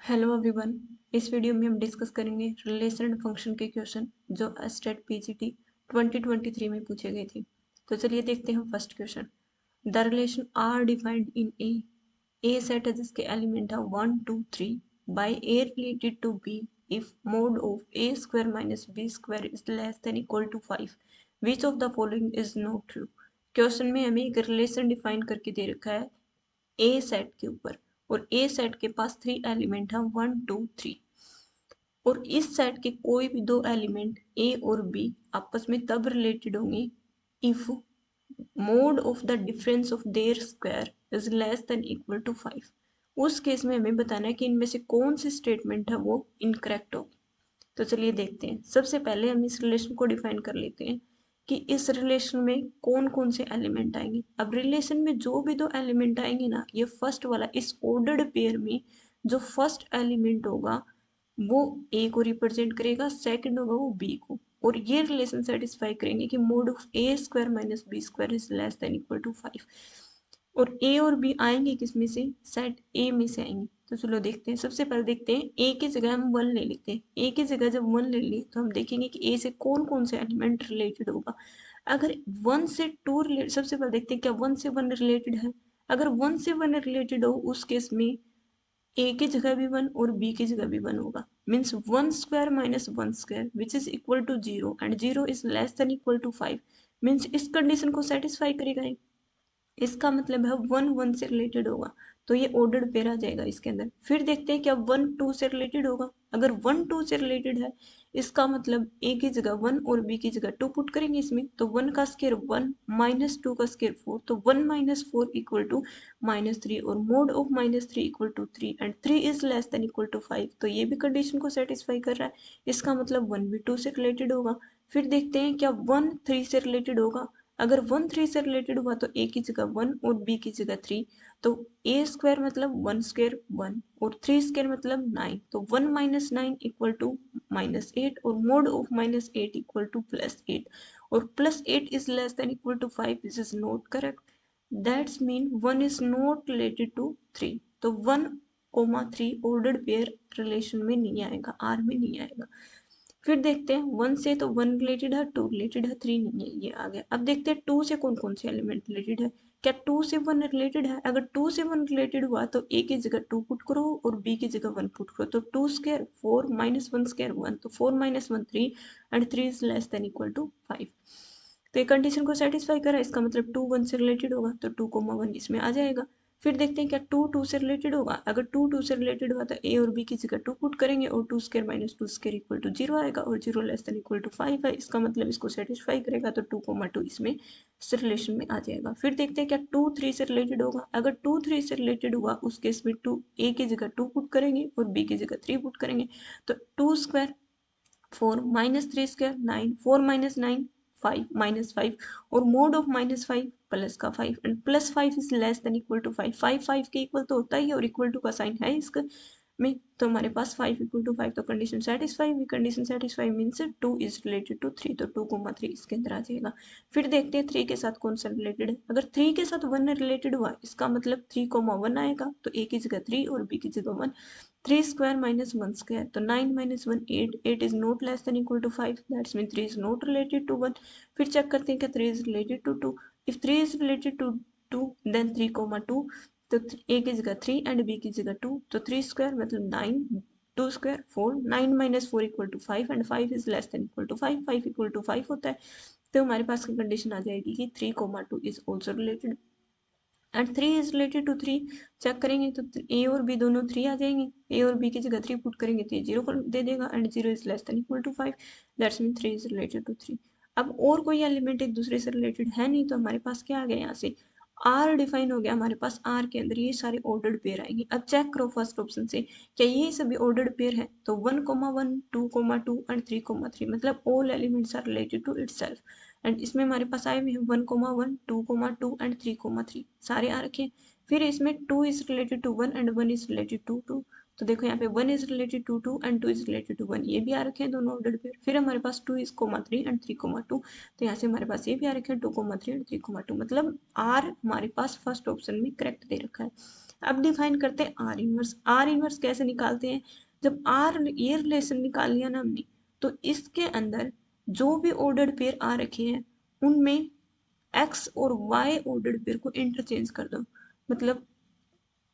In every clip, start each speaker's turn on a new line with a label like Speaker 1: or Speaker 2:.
Speaker 1: Hello everyone. इस video में हम डिस्कस करेंगे रिलेशन एंड फंक्शन के क्वेश्चन जो एस्टेट पीजीटी 2023 में पूछे गए थे। तो चलिए देखते हैं first question. The relation are defined in a set है जिसके एलिमेंट है 1 2 3 by a related to b if mod of a square minus b square is less than equal to 5 which of the following is not true. Question में हमें एक relation define करके दे रखा है ए सेट के ऊपर, और ए सेट के पास 3 एलिमेंट है 1 2 3, और इस सेट के कोई भी 2 एलिमेंट ए और बी आपस में तब रिलेटेड होंगे if mod of the difference of their square is less than equal to 5। उस केस में हमें बताना है कि इनमें से कौन सी स्टेटमेंट है वो इनकरेक्ट होगी। तो चलिए देखते हैं। सबसे पहले हम इस रिलेशन को डिफाइन कर लेते हैं कि इस रिलेशन में कौन कौन से एलिमेंट आएंगे। अब रिलेशन में जो भी 2 एलिमेंट आएंगे ना, ये फर्स्ट वाला इस ऑर्डर्ड पेयर में जो फर्स्ट एलिमेंट होगा वो ए को रिप्रेजेंट करेगा, सेकंड होगा वो बी को, और ये रिलेशन सेटिस्फाई करेंगे कि mod of a square minus b square is less than equal to 5। और ए और बी आएंगे किस में से, सेट ए में से आएंगे। तो चलो देखते हैं। सबसे पहले देखते हैं ए की जगह हम 1 ले लेते हैं। ए की जगह जब 1 ले ली तो हम देखेंगे कि ए से कौन कौन से एलिमेंट रिलेटेड होगा। अगर 1 से 2 रिलेटेड, सबसे पहले देखते हैं क्या 1 से 1 रिलेटेड है। अगर 1 से 1 रिलेटेड हो उस केस में ए की जगह भी 1 और बी की जगह भी 1 होगा। Means 1 square minus 1 square which is equal to 0 and 0 is less than equal to 5। Means इस कंडीशन को सेटिस्फाई करेगा। इसका मतलब है 1 1 से रिलेटेड होगा, तो ये ऑर्डर्ड पेयर आ जाएगा इसके अंदर। फिर देखते हैं क्या 1 2 से रिलेटेड होगा। अगर 1 2 से रिलेटेड है इसका मतलब ए की जगह 1 और बी की जगह 2 पुट करेंगे इसमें, तो 1 का स्केयर 1 माइनस 2 का स्केयर 4, तो 1 माइनस 4 इक्वल टू माइनस 3, और mod of minus 3 equal to 3 and 3 is less than equal to 5। तो ये भी कंडीशन को सेटिस्फाई कर रहा है। इसका मतलब 1 भी 2 से रिलेटेड होगा। फिर देखते हैं क्या 1 3 से रिलेटेड होगा। अगर 1 3 से रिलेटेड हुआ तो ए की जगह 1 और बी की जगह 3, तो ए स्क्वायर मतलब 1 स्क्वायर 1 और 3 स्क्वायर मतलब 9, तो 1 माइनस 9 इक्वल टू माइनस 8, और mod of minus 8 equal to plus 8, और plus 8 is less than equal to 5। This is not correct. That's mean 1 is not related to 3। तो 1 3 ऑर्डर्ड पेयर रिलेशन में नहीं आएगा, are में नहीं आएगा। फिर देखते हैं 1 से तो 1 रिलेटेड है, 2 रिलेटेड है, 3 नहीं है, ये आ गया। अब देखते हैं 2 से कौन कौन से एलिमेंट रिलेटेड है। क्या 2 से 1 रिलेटेड है। अगर 2 से 1 रिलेटेड हुआ तो ए की जगह 2 पुट करो और बी की जगह 1 पुट करो, तो 2 स्क्वायर 4 माइनस 1 स्क्वायर 1, तो 4 minus 1 3 and 3 is less than equal to 5। तो ये कंडीशन को सेटिस्फाई करा, इसका मतलब 2 1 से रिलेटेड होगा, तो 2 1 इसमें आ जाएगा। फिर देखते हैं क्या 2 2 से रिलेटेड होगा। अगर 2 2 से रिलेटेड हुआ तो ए और बी की जगह 2 पुट करेंगे और 2 square minus 2 square equal to 0 आएगा, और 0 लेस देन इक्वल टू 5 है। इसका मतलब इसको सेटिस्फाई करेगा, तो 2 2 इसमें इस रिलेशन में आ जाएगा। फिर देखते हैं क्या 2 3 से रिलेटेड होगा। अगर 2 3 से रिलेटेड हुआ उस केस में 2 ए की जगह 2 पुट करेंगे और बी की जगह 3 पुट करेंगे, तो 2 square 4 minus 3 square 9, 4 minus 9 5 minus 5, और मोड ऑफ माइनस 5 प्लस का 5 and plus 5 is less than equal to 5। 5 5 के इक्वल तो होता ही है, और इक्वल टू का साइन है इसका में, तो हमारे पास 5 इक्वल टू 5, तो कंडीशन सेटिस्फाई हुई। Condition satisfy means 2 is related to 3, तो 2 3 इसके अंदर आ जाएगा। फिर देखते हैं 3 के साथ कौन सा रिलेटेड है। अगर 3 के साथ 1 रिलेटेड हुआ इसका मतलब 3 1 आएगा, तो ए की जगह 3 और बी की जगह 1, 3 square minus 1 square, तो 9 minus 1 8, 8 is not less than equal to 5, that's mean 3 is not related to 1। फिर चेक करते हैं क्या 3 is related to 2। if 3 is related to 2 then 3 2, तो a की जगह 3 एंड b की जगह 2, तो 3 स्क्वायर मतलब 9, 2 square 4, 9 minus 4 equal to 5 and 5 is less than equal to 5, 5 equal to 5 होता है। तो हमारे पास की कंडीशन आ जाएगी कि 3 2 is also related and 3 is related to 3। Check करेंगे तो ए और बी दोनों 3 आ जाएंगे। ए और बी की जगह 3 पुट करेंगे तो ये 0 दे देगा and 0 is less than equal to 5, that's mean 3 is related to 3। अब और कोई एलिमेंट एक दूसरे से रिलेटेड है नहीं, तो हमारे पास क्या आ गया, यहाँ से आर डिफाइन हो गया हमारे पास। आर के अंदर ये सारे ऑर्डर्ड पेयर आएंगे। अब चेक करो फर्स्ट ऑप्शन से क्या ये सभी ऑर्डर्ड पेयर है, तो 1 1 2 2 एंड 3 3, मतलब all elements are related to itself. And इसमें हमारे पास आए हुए हैं 1 1 2 2 एंड 3 3 सारे आ रखे हैं। फिर इसमें 2 is related to 1 and 1 is related to 2, तो देखो यहाँ पे 1 is related to 2 and 2 is related to 1, ये भी आ रखे हैं दोनों ऑर्डर पे। फिर हमारे पास 2 इज 3 एंड 3 2, तो यहाँ से हमारे पास ये भी आ रखे हैं 2 3 एंड 3 2, मतलब आर हमारे पास फर्स्ट ऑप्शन में करेक्ट दे रखा है। अब डिफाइन करते हैं आर इनवर्स। आर इनवर्स कैसे निकालते हैं, जब आर ये रिलेशन निकाल लिया ना हमने, तो इसके अंदर जो भी ऑर्डर्ड पेयर आ रखे हैं उनमें एक्स और वाई ऑर्डर्ड पेयर को इंटरचेंज कर दो, मतलब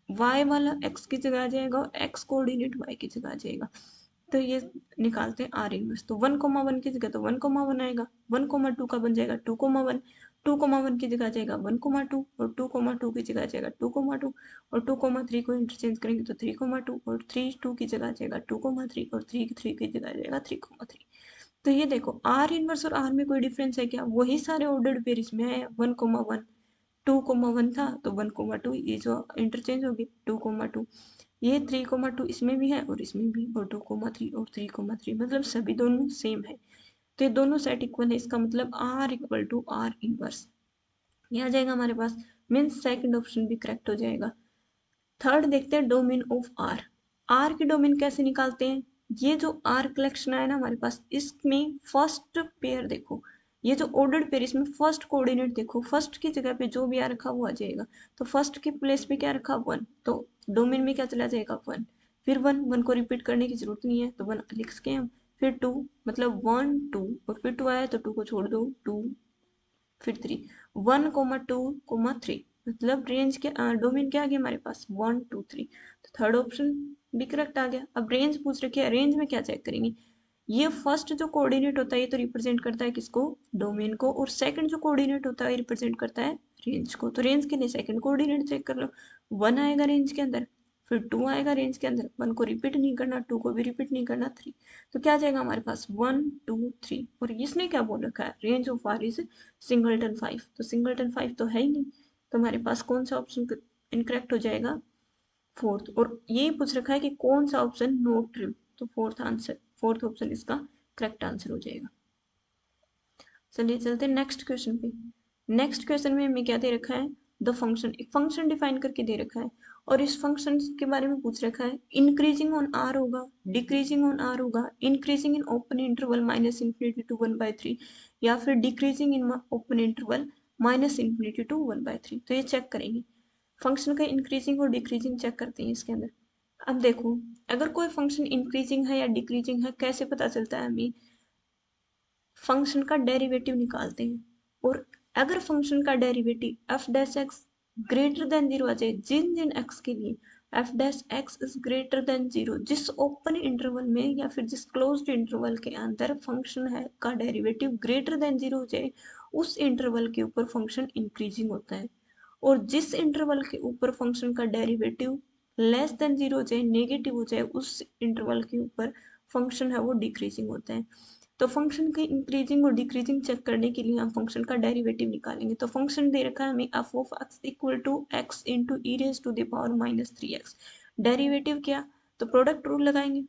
Speaker 1: y वाला x की जगह आ जाएगा और x कोऑर्डिनेट y की जगह आ जाएगा। तो ये निकालते हैं आर इनवर्स। तो 1,1 की जगह तो 1,1 आएगा, 1,2 का बन जाएगा 2,1, 2,1 की जगह आ जाएगा 1,2 और 2,2 की जगह आ जाएगा 2,2 और 2,3 को इंटरचेंज करेंगे तो 3,2 और 3,2 की जगह आ जाएगा 2,3 और 3,3 की जगह आ जाएगा 3,3। तो ये देखो आर इनवर्स और आर में कोई डिफरेंस है क्या, वही सारे ऑर्डर्ड पेयर इसमें है, 1,1 2,1 था तो 1,2 ये जो इंटरचेंज होगी 2,2, ये 3,2 इसमें भी है और इसमें भी, और 2,3 और 3,3 मतलब सभी दोनों सेम है। तो ये दोनों सेट इक्वल है, इसका मतलब R equal to R inverse ये आ जाएगा हमारे पास, मीन्स सेकंड ऑप्शन भी करेक्ट हो जाएगा। थर्ड देखते हैं डोमेन ऑफ आर। आर की डोमेन कैसे निकालते हैं, ये जो आर कलेक्शन है ना हमारे पास, इसमें फर्स्ट पेयर देखो, ये जो ऑर्डर्ड पेयर इसमें फर्स्ट कोऑर्डिनेट देखो, फर्स्ट की जगह पे जो भी आ रखा वो आ जाएगा। तो फर्स्ट के प्लेस पे क्या रखा 1, तो डोमेन में क्या चला जाएगा 1, फिर 1 को रिपीट करने की जरूरत नहीं है तो 1 लिख के हम, फिर 2 मतलब 1 2 और फिर 2 आया तो 2 को छोड़ दो 2, फिर 3, 1,2,3 मतलब रेंज के डोमेन क्या आ गया हमारे पास 1 2 3, तो थर्ड ऑप्शन भी करेक्ट आ गया। अब रेंज पूछ रखी है, रेंज में क्या चेक करेंगे, ये फर्स्ट जो कोऑर्डिनेट होता है ये तो रिप्रेजेंट करता है किसको, डोमेन को, और सेकंड जो कोऑर्डिनेट होता है रिप्रेजेंट करता है रेंज को। तो रेंज के लिए सेकंड कोऑर्डिनेट चेक कर लो, 1 आएगा रेंज के अंदर, फिर 2 आएगा रेंज के अंदर, 1 को रिपीट नहीं करना, 2 को भी रिपीट नहीं करना, 3, तो क्या आ जाएगा हमारे पास 1 2 3। और इसने क्या बोल रखा है, range of R is singleton 5, तो सिंगलटन 5 तो है ही नहीं, तो हमारे पास कौन सा ऑप्शन इनकरेक्ट हो जाएगा, फोर्थ। और ये पूछ रखा है कि कौन सा ऑप्शन नॉट ट्रू, तो फोर्थ ऑप्शन इसका करेक्ट आंसर हो जाएगा। चलिए चलते हैं नेक्स्ट क्वेश्चन पे। नेक्स्ट क्वेश्चन में हमें क्या दे रखा है, द फंक्शन, एक फंक्शन डिफाइन करके दे रखा है और इस फंक्शन के बारे में पूछ रखा है, इंक्रीजिंग ऑन आर होगा, डिक्रीजिंग ऑन आर होगा, increasing in open interval minus infinity to 1/3, या फिर decreasing in open interval minus infinity to 1/3। तो ये चेक करेंगे, फंक्शन का इंक्रीजिंग और डिक्रीजिंग चेक करते हैं इसके अंदर। अब देखो, अगर कोई फंक्शन इंक्रीजिंग है या डिक्रीजिंग है कैसे पता चलता है हमें, फंक्शन का डेरिवेटिव निकालते हैं, और अगर फंक्शन का derivative f dash x greater than zero आ जाए, जिन जिन एक्स के लिए f dash x is greater than zero, जिस ओपन इंटरवल में या फिर जिस क्लोज्ड इंटरवल के अंदर फंक्शन है का डेरिवेटिव ग्रेटर देन जीरो हो जाए, उस इंटरवल के ऊपर फंक्शन इंक्रीजिंग होता है। और जिस इंटरवल के ऊपर फंक्शन का डेरिवेटिव लेस देन जीरो हो जाए, नेगेटिव हो जाए, उस इंटरवल के ऊपर फंक्शन है वो डिक्रीजिंग होता है। तो फंक्शन की इंक्रीजिंग और डिक्रीजिंग चेक करने के लिए हम फंक्शन का डेरिवेटिव निकालेंगे। तो फंक्शन दे रखा है हमें f of x equal to x into e raise to the power minus 3x। Derivative क्या, तो प्रोडक्ट रूल लगाएंगे,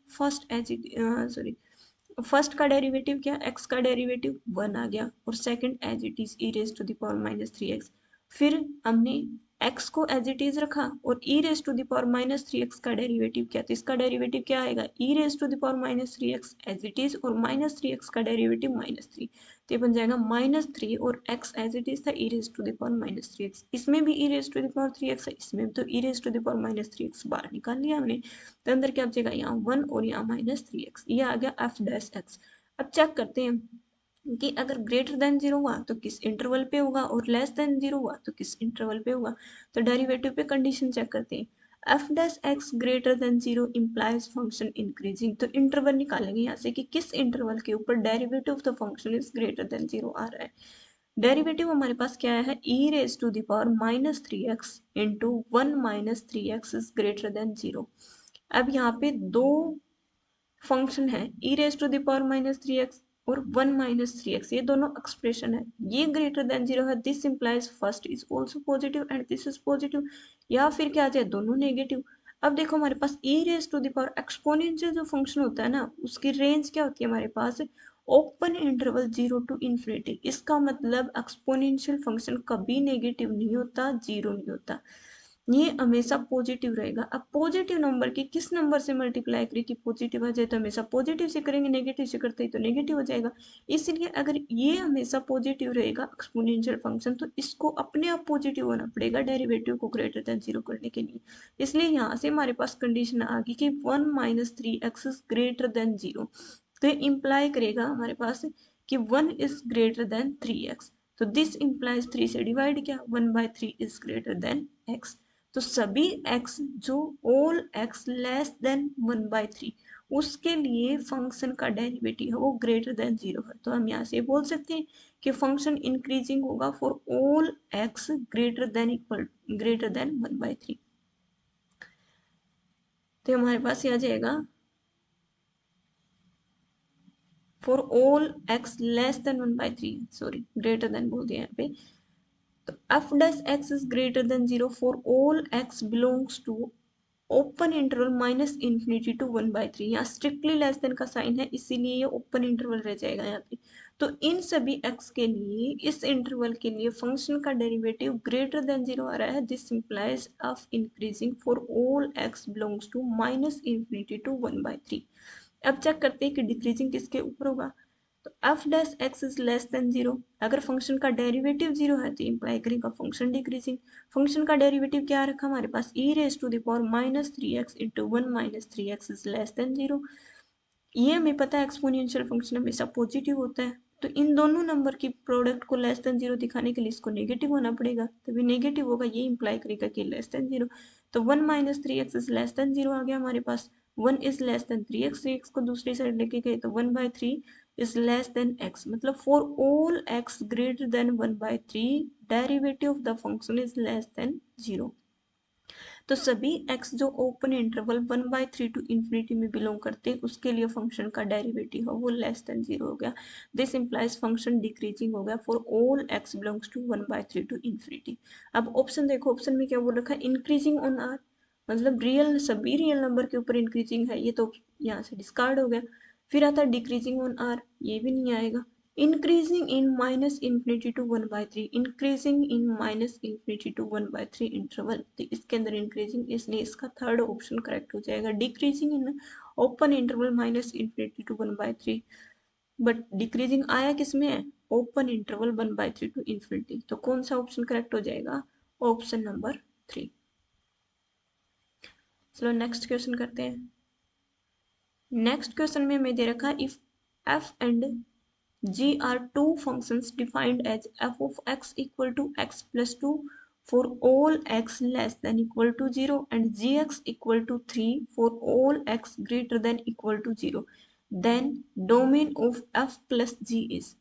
Speaker 1: फर्स्ट का डेरिवेटिव क्या, एक्स का डेरिवेटिव 1 आ गया, और second as it is e raise to the power minus 3x। फिर हमने x को एज इट इज रखा और e raise to the power minus 3x का डेरिवेटिव क्या, तो इसका डेरिवेटिव क्या आएगा, e raise to the power minus 3x as it is, और माइनस 3x का डेरिवेटिव -3, तो ये बन जाएगा -3, और x एज इट इज था e raise to the power -3x, इसमें भी e raise to the power 3x है, इसमें तो e raise to the power -3x बाहर निकाल लिया हमने, तो अंदर क्या बचेगा, यहाँ 1 और यहाँ -3x, ये आ गया f डैश x। अब चेक करते हैं कि अगर ग्रेटर देन जीरो हुआ तो किस इंटरवल पे होगा और लेस देन जीरो हुआ तो किस इंटरवल पे होगा। तो डेरिवेटिव पे कंडीशन चेक करते हैं, f dash x greater than zero implies function increasing, तो इंटरवल निकालेंगे यहाँ से कि किस इंटरवल के ऊपर derivative of the function is greater than zero आ रहा है। डेरिवेटिव हमारे पास क्या है, e raise to the power -3x into 1 -3x is greater than zero. अब यहाँ पे दो फंक्शन है, e raise to the power -3x और 1 -3x, ये दोनों एक्सप्रेशन है, ये ग्रेटर देन जीरो है, this implies first is also positive and this is positive, या फिर क्या आ जाए दोनों नेगेटिव। अब देखो हमारे पास e raise to the power exponential जो फंक्शन होता है ना, उसकी रेंज क्या होती है हमारे पास, ओपन इंटरवल 0 टू इन्फिनिटी, इसका मतलब एक्सपोनेंशियल फंक्शन कभी नेगेटिव नहीं होता, जीरो नहीं होता। ये हमेशा पॉजिटिव रहेगा। अब पॉजिटिव नंबर की किस नंबर से मल्टीप्लाई करें कि पॉजिटिव आ जाए, तो हमेशा पॉजिटिव से करेंगे, नेगेटिव से करते हैं तो नेगेटिव हो जाएगा। इसलिए अगर ये हमेशा पॉजिटिव रहेगा एक्सपोनेंशियल फंक्शन, तो इसको अपने आप पॉजिटिव होना पड़ेगा डेरिवेटिव को ग्रेटर देन 0 करने के लिए। इसलिए यहाँ से हमारे पास कंडीशन आ गई कि 1 - 3x इज ग्रेटर देन 0। तो ये इम्प्लाई करेगा हमारे पास कि 1 इज ग्रेटर देन 3x। तो दिस इम्प्लाइज 3 से डिवाइड किया, 1/3 इज ग्रेटर देन x। तो सभी x जो ऑल x लेस देन 1/3 उसके लिए फंक्शन का डेरिवेटिव है वो ग्रेटर देन 0 है। तो हम यहाँ से बोल सकते हैं कि फंक्शन इंक्रीजिंग होगा for all x greater then 1/3। तो हमारे पास ये आ जाएगा for all x less then 1/3, sorry greater than बोल दिया यहाँ पे। तो f dash x is greater than 0 for all x belongs to open interval minus infinity to 1/3। यहाँ स्ट्रिक्टली लेस देन का साइन है इसीलिए ये ओपन इंटरवल रह जाएगा यहाँ पे। तो इन सभी x के लिए इस इंटरवल के लिए फंक्शन का डेरिवेटिव ग्रेटर देन 0 आ रहा है। This implies of increasing for all x belongs to minus infinity to 1/3। अब चेक करते हैं कि डिक्रीजिंग किसके ऊपर होगा। तो f dash x is less then 0, अगर फंक्शन का डेरिवेटिव 0 है तो इंप्लाई करेगा फंक्शन डिक्रीजिंग। फंक्शन का डेरिवेटिव क्या रखा हमारे पास, e⁻³ into 1 - 3x is less then 0। ये हमें पता है एक्सपोनेंशियल फंक्शन हमेशा पॉजिटिव होता है। तो इन दोनों नंबर की प्रोडक्ट को लेस देन 0 दिखाने के लिए इसको नेगेटिव होना पड़ेगा, तभी नेगेटिव होगा, ये इंप्लाई करेगा कि लेस देन 0। तो 1 - 3x इज लेस देन 0 आ गया हमारे पास। 1 is less then 3x, 3x को दूसरी साइड लेके गए तो 1/3 is less than x, मतलब for all x greater than 1/3 derivative of the function is less than 0। तो सभी x जो ओपन इंटरवल 1/3 टू इन्फिनिटी में बिलोंग करते हैं उसके लिए फंक्शन का डेरिवेटिव है वो लेस देन 0 हो गया। दिस इंप्लाइज फंक्शन डिक्रीजिंग हो गया for all x belongs to 1/3 to infinity. अब ऑप्शन देखो, ऑप्शन में क्या बोल रखा है, इंक्रीजिंग ऑन r, मतलब रियल सभी रियल नंबर के ऊपर इंक्रीजिंग है, ये तो यहाँ से डिस्कार्ड हो गया। फिर आता है डिक्रीजिंग ऑन r, ये भी नहीं आएगा। Increasing in minus infinity to 1/3, increasing in minus infinity to 1/3 interval, तो इसके अंदर इंक्रीजिंग, इसलिए इसका थर्ड ऑप्शन करेक्ट हो जाएगा। Decreasing in open interval minus infinity to 1/3, but decreasing आया किस में है, ओपन इंटरवल 1/3 टू इन्फिनिटी। तो कौन सा ऑप्शन करेक्ट हो जाएगा, ऑप्शन नंबर 3। चलो नेक्स्ट क्वेश्चन करते हैं। नेक्स्ट क्वेश्चन में हमें दे रखा है if f and g are two functions defined as f of x equal to x plus 2 for all x less than equal to 0 and gx equal to 3 for all x greater than equal to 0, then domain of f plus g is।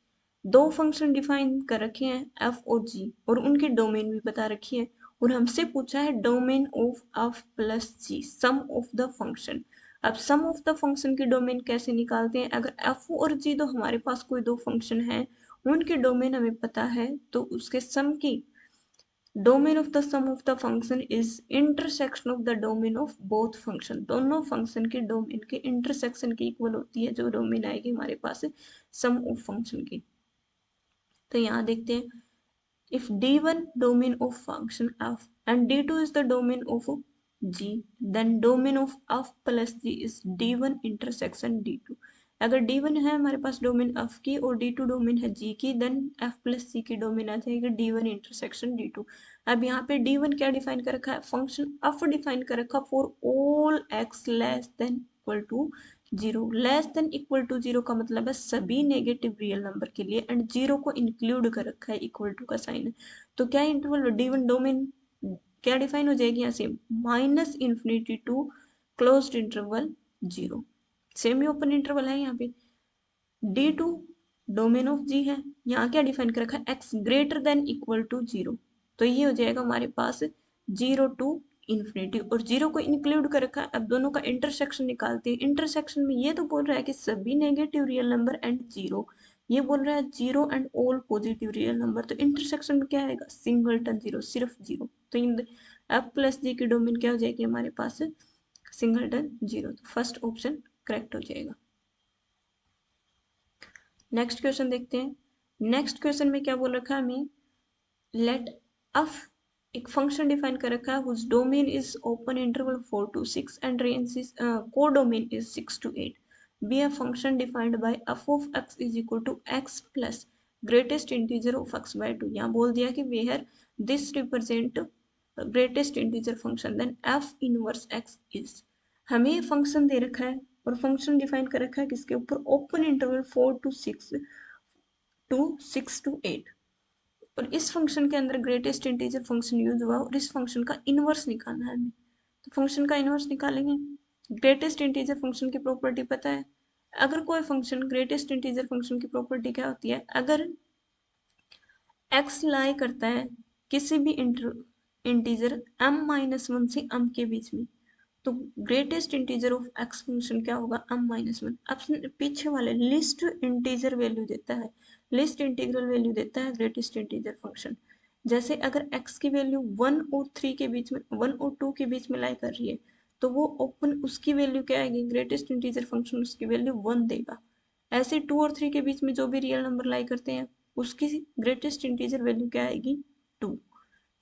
Speaker 1: दो function define कर रखे हैं f और g और उनकी domain भी बता रखी है और हमसे पूछा है domain of f plus g, sum of the function. अब सम ऑफ द फंक्शन की डोमेन कैसे निकालते हैं, अगर f और g तो हमारे पास कोई दो फंक्शन है उनकी डोमेन हमें पता है तो उसके सम की domain of the sum of the function is intersection of the domain of both function. दोनों फंक्शन की डोमेन के इंटरसेक्शन की इक्वल होती है जो डोमेन आएगी हमारे पास सम ऑफ फंक्शन की। तो यहाँ देखते हैं if d1 domain of function f and d2 is the domain of g, then domain of f plus g is d1 intersection d2। अगर d1 है हमारे पास डोमेन f की और d2 डोमेन है g की, देन f प्लस c की domain आ जाएगी d1 intersection d2। अब यहाँ पे d1 क्या डिफाइन कर रखा है, फंक्शन f डिफाइन कर रखा for all x less than equal to 0। Less than equal to 0 का मतलब है सभी नेगेटिव रियल नंबर के लिए एंड 0 को इंक्लूड कर रखा है, इक्वल टू का साइन है। तो क्या इंटरवल d1 डोमेन क्या डिफाइन हो जाएगी यहाँ से, minus infinity to closed interval 0, semi open interval है यहाँ पे। d2 डोमेन ऑफ g है, यहाँ क्या डिफाइन कर रखा है, x greater than equal to 0, तो ये हो जाएगा हमारे पास 0 टू इन्फिनिटी और 0 को इंक्लूड कर रखा है। अब दोनों का इंटरसेक्शन निकालते हैं। इंटरसेक्शन में ये तो बोल रहा है कि सभी नेगेटिव रियल नंबर एंड 0, ये बोल रहा है 0 and all positive real number, तो इंटरसेक्शन में क्या आएगा, सिंगलटन 0, सिर्फ 0। तो इन f प्लस जी की डोमेन क्या हो जाएगी हमारे पास, सिंगलटन 0। तो फर्स्ट ऑप्शन करेक्ट हो जाएगा। नेक्स्ट क्वेश्चन देखते हैं। नेक्स्ट क्वेश्चन में क्या बोल रखा है हमें, लेट f एक फंक्शन डिफाइन कर रखा है whose domain is open interval 4 to 6 and range is codomain is 6 to 8 be a function defined by f of x is equal to x plus greatest integer of x by 2। यहाँ बोल दिया कि where this represent greatest integer function then f inverse x is। हमें function दे रखा है और function define कर रखा है किसके ऊपर, ओपन इंटरवल 4 to 6 to 8। और इस फंक्शन के अंदर ग्रेटेस्ट इंटीजर फंक्शन यूज हुआ और इस फंक्शन का इनवर्स निकालना है हमें। तो फंक्शन का इनवर्स निकालेंगे। ग्रेटेस्ट इंटीजर फंक्शन की प्रॉपर्टी पता है, अगर कोई फंक्शन, ग्रेटेस्ट इंटीजर फंक्शन की प्रॉपर्टी क्या होती है, अगर x लाई करता है किसी भी इंटीजर m-1 से m के बीच में, तो greatest integer of x function क्या होगा, m-1। अब पीछे वाले लिस्ट इंटीजर वैल्यू देता है, लिस्ट इंटीग्रल वैल्यू देता है ग्रेटेस्ट इंटीजर फंक्शन। जैसे अगर x की वैल्यू 1 और 3 के बीच में, 1 और 2 के बीच में लाई कर रही है, तो वो ओपन उसकी वैल्यू क्या आएगी, ग्रेटेस्ट इंटीजर फंक्शन उसकी वैल्यू 1 देगा। ऐसे 2 और 3 के बीच में जो भी रियल नंबर लाई करते हैं उसकी ग्रेटेस्ट इंटीजर वैल्यू क्या आएगी, 2।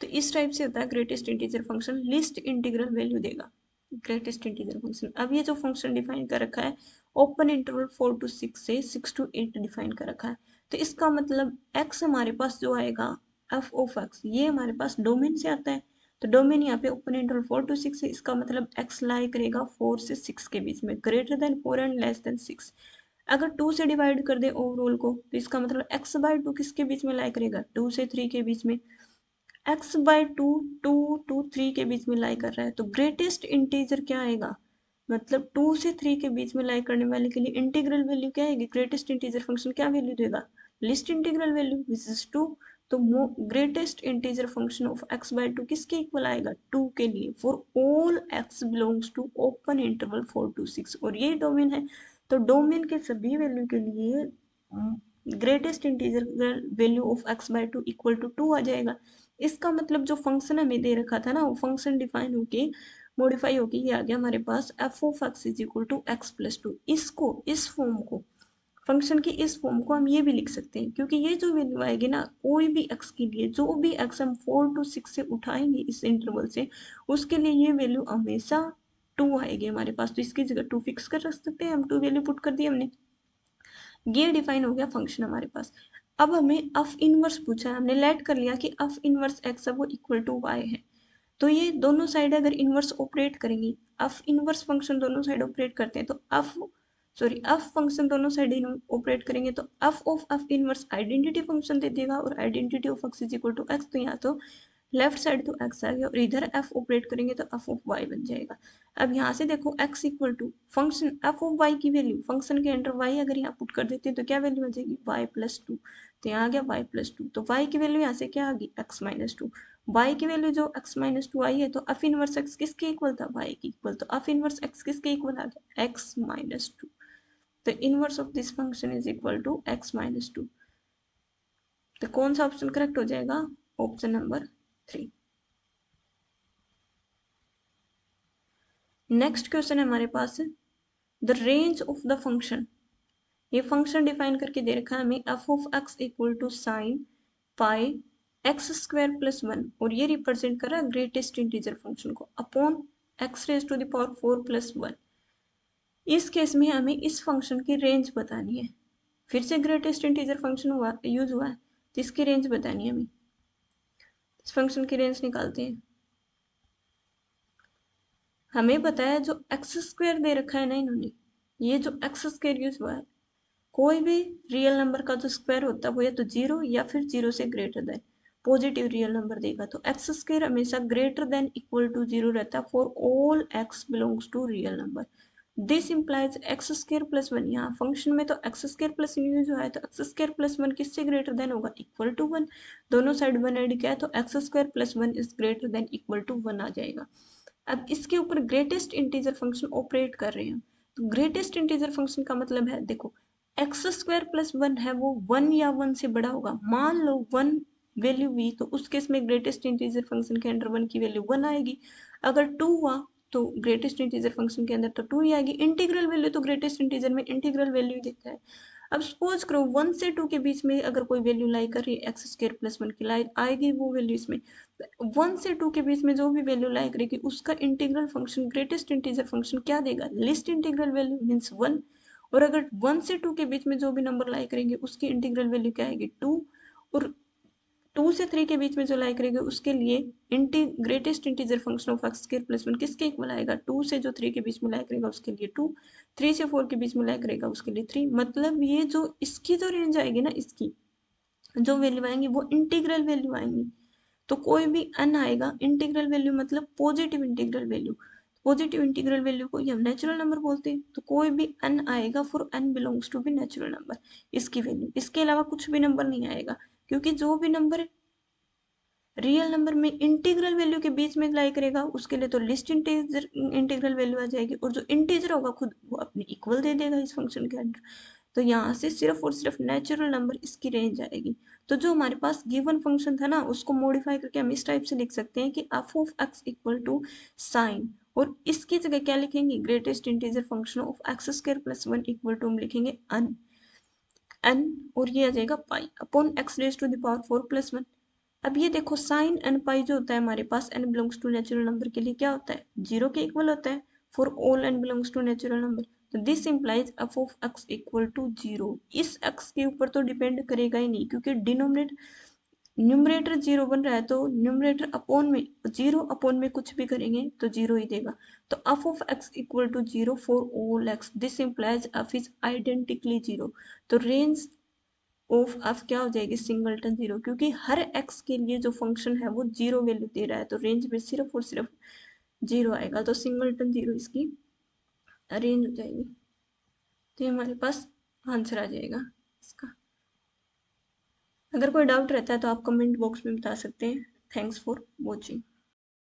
Speaker 1: तो इस टाइप से होता है greatest integer function, list integral value देगा ग्रेटेस्ट इंटीजर फंक्शन। अब ये जो फंक्शन डिफाइन कर रखा है ओपन इंटरवल 4 to 6 से 6 to 8 डिफाइन कर रखा है, तो इसका मतलब x हमारे पास जो आएगा f ऑफ x, ये हमारे पास डोमेन से आता है। तो डोमेन यहाँ पे ओपन इंटरवल 4 to 6 है, इसका मतलब x लाई करेगा 4 से 6 के बीच में, greater than 4 and less than 6। अगर 2 से डिवाइड कर दे ओवरऑल को, तो इसका मतलब x बाय 2 किसके बीच में लाई करेगा, 2 से 3 के बीच में। x बाय 2 2 to 3 के बीच में लाई कर रहा है, तो ग्रेटेस्ट इंटीजर क्या आएगा, मतलब 2 से 3 के बीच में लाई करने वाले के लिए इंटीग्रल वैल्यू क्या आएगी, ग्रेटेस्ट इंटीजर फंक्शन क्या वैल्यू देगा, least integral value which is 2। तो greatest integer function of x by 2 किसके इक्वल आएगा, 2 के लिए, for all x belongs to open interval 4 to 6, और ये डोमेन है। तो डोमेन के सभी वैल्यू के लिए greatest integer value of x by 2 equal to 2 आ जाएगा। इसका मतलब जो फंक्शन हमें दे रखा था ना, वो फंक्शन डिफाइन होके मॉडिफाई होके ये आ गया हमारे पास f of x is equal to x plus 2। इसको, इस फॉर्म को, फंक्शन की इस फॉर्म को हम ये भी लिख सकते हैं, क्योंकि ये जो वैल्यू आएगी ना, कोई भी x के लिए जो भी x हम 4 to 6 से उठाएंगे इस इंटरवल से, उसके लिए ये वैल्यू हमेशा 2 आएगी हमारे पास। तो इसकी जगह 2 फिक्स कर सकते हैं हम, 2 वैल्यू पुट कर दी हमने, ये डिफाइन हो गया फंक्शन हमारे पास। अब हमें f इनवर्स पूछा है, हमने लेट कर लिया कि f इनवर्स x है वो इक्वल टू y है। तो ये दोनों साइड अगर इनवर्स ऑपरेट करेंगी, f इनवर्स फंक्शन दोनों साइड ऑपरेट करते हैं, तो f फंक्शन दोनों साइड ऑपरेट करेंगे, तो f of f inverse identity function दे देगा, और identity of x is equal to x, तो यहाँ तो लेफ्ट साइड तो x आ गया, और इधर f ऑपरेट करेंगे तो f ऑफ y बन जाएगा। अब यहाँ से देखो x equal to function f of y की वैल्यू, फंक्शन के अंडर y अगर यहाँ पुट कर देते हैं तो क्या वैल्यू आ जाएगी, y प्लस 2। तो यहाँ आ गया y प्लस 2, तो y की वैल्यू यहाँ से क्या आ गई, x माइनस 2। y की वैल्यू जो x माइनस 2 आई है, तो f इनवर्स x किसके इक्वल था, y के इक्वल, तो f इनवर्स x किसके इक्वल आ गया, x माइनस 2। तो inverse of this function is equal to x minus 2। तो कौन सा ऑप्शन करेक्ट हो जाएगा, ऑप्शन नंबर 3। नेक्स्ट क्वेश्चन है हमारे पास, the range of the function. ये फंक्शन डिफाइन करके दे रखा है हमें, f of x equal to sine pi x square plus 1, और ये रिप्रेजेंट कर रहा है ग्रेटेस्ट इंटीजर फंक्शन को, upon x raise to the power 4 plus 1। इस केस में हमें इस फंक्शन की रेंज बतानी है, फिर से ग्रेटेस्ट इंटीजर फंक्शन यूज हुआ है, तो इसकी रेंज बतानी है हमें। इस फंक्शन की रेंज निकालते हैं। हमें पता है जो एक्स स्क्वायर दे रखा है ना इन्होंने, ये जो एक्स स्क्वायर यूज हुआ है, कोई भी रियल नंबर का जो स्क्वायर होता है वो या तो 0 या फिर 0 से greater than positive real number देगा, तो एक्स स्क्वायर हमेशा ग्रेटर देन इक्वल टू 0 रहता है for all x belongs to real number. This implies x square plus 1, यहाँ फंक्शन में तो एक्स स्क्वायर प्लस यूज हुआ है, तो एक्स स्क्वायर प्लस 1 किससे ग्रेटर देन होगा, इक्वल टू 1। दोनों साइड 1 ऐड किया है, तो x square plus 1 is greater than equal to 1 आ जाएगा। अब इसके ऊपर ग्रेटेस्ट इंटीजर फंक्शन ऑपरेट कर रहे हैं, तो ग्रेटेस्ट इंटीजर फंक्शन का मतलब है, देखो एक्स स्क्वायर प्लस 1 है वो 1 या 1 से बड़ा होगा, मान लो 1 वैल्यू हुई, तो उस केस में ग्रेटेस्ट इंटीजर फंक्शन के अंडर 1 की वैल्यू 1 आएगी। अगर 2 हुआ तो ग्रेटेस्ट इंटीजर फंक्शन के अंदर तो 2 ही आएगी। इंटीग्रल वैल्यू तो ग्रेटेस्ट इंटीजर में इंटीग्रल वैल्यू देता है। अब सपोज करो 1 से 2 के बीच में अगर कोई वैल्यू लाई कर रही है एक्स स्क्र प्लस 1 की लाई आएगी, वो वैल्यू इसमें 1 से 2 के बीच में जो भी वैल्यू लाई करेगी उसका integral function greatest integer function क्या देगा, लिस्ट इंटीग्रल वैल्यू मीन्स 1। और अगर 1 से 2 के बीच में जो भी नंबर लाई करेंगे उसकी इंटीग्रल वैल्यू क्या आएगी 2। और 2 से 3 के बीच में जो लाई करेंगे उसके लिए greatest integer function of x square plus 1 किसके इक्वल आएगा, 2 से जो 3 के बीच में लाई करेगा उसके लिए 2, 3 से 4 के बीच में लाई करेगा उसके लिए 3। मतलब ये जो इसकी जो रेंज आएगी ना, इसकी जो वैल्यू आएंगी वो इंटीग्रल वैल्यू आएंगी। तो कोई भी n आएगा, इंटीग्रल वैल्यू मतलब positive integral value, positive integral value को हम नेचुरल नंबर बोलते हैं। तो कोई भी n आएगा for n belongs to be natural number, इसकी वैल्यू, इसके अलावा कुछ भी नंबर नहीं आएगा, क्योंकि जो भी नंबर रियल नंबर में इंटीग्रल वैल्यू के बीच में लाई करेगा उसके लिए तो लिस्ट इंटीग्रल वैल्यू आ जाएगी, और जो इंटीजर होगा खुद वो अपने इक्वल दे देगा इस फंक्शन के अंदर। तो यहाँ से सिर्फ और सिर्फ नेचुरल नंबर इसकी रेंज आएगी। तो जो हमारे पास गिवन फंक्शन था ना उसको मॉडिफाई करके हम इस टाइप से लिख सकते हैं कि f of x equal to sine, और इसकी जगह क्या लिखेंगे, greatest integer function of x square plus 1 equal to हम लिखेंगे n, और ये आ जाएगा pi upon x raise to the power 4 plus 1। अब ये देखो साइन एन पाई जो होता है हमारे पास n belongs to natural number के लिए क्या होता है, जीरो के इक्वल होता है for all n belongs to natural number. तो this implies f of x equal to zero. इस x के ऊपर तो डिपेंड करेगा ही नहीं, क्योंकि डिनोमिनेटर न्यूमरेटर जीरो बन रहा है, तो न्यूमरेटर अपॉन में जीरो अपॉन में कुछ भी करेंगे तो जीरो ही देगा। तो f of x equal to zero for all x, this implies f is identically zero. तो रेंज ऑफ एफ क्या हो जाएगी, सिंगलटन जीरो, क्योंकि हर एक्स के लिए जो फंक्शन है वो जीरो वैल्यू दे रहा है, तो रेंज में सिर्फ और सिर्फ जीरो आएगा, तो सिंगलटन जीरो इसकी रेंज हो जाएगी। तो ये हमारे पास आंसर आ जाएगा इसका। अगर कोई डाउट रहता है तो आप कमेंट बॉक्स में बता सकते हैं। Thanks for watching.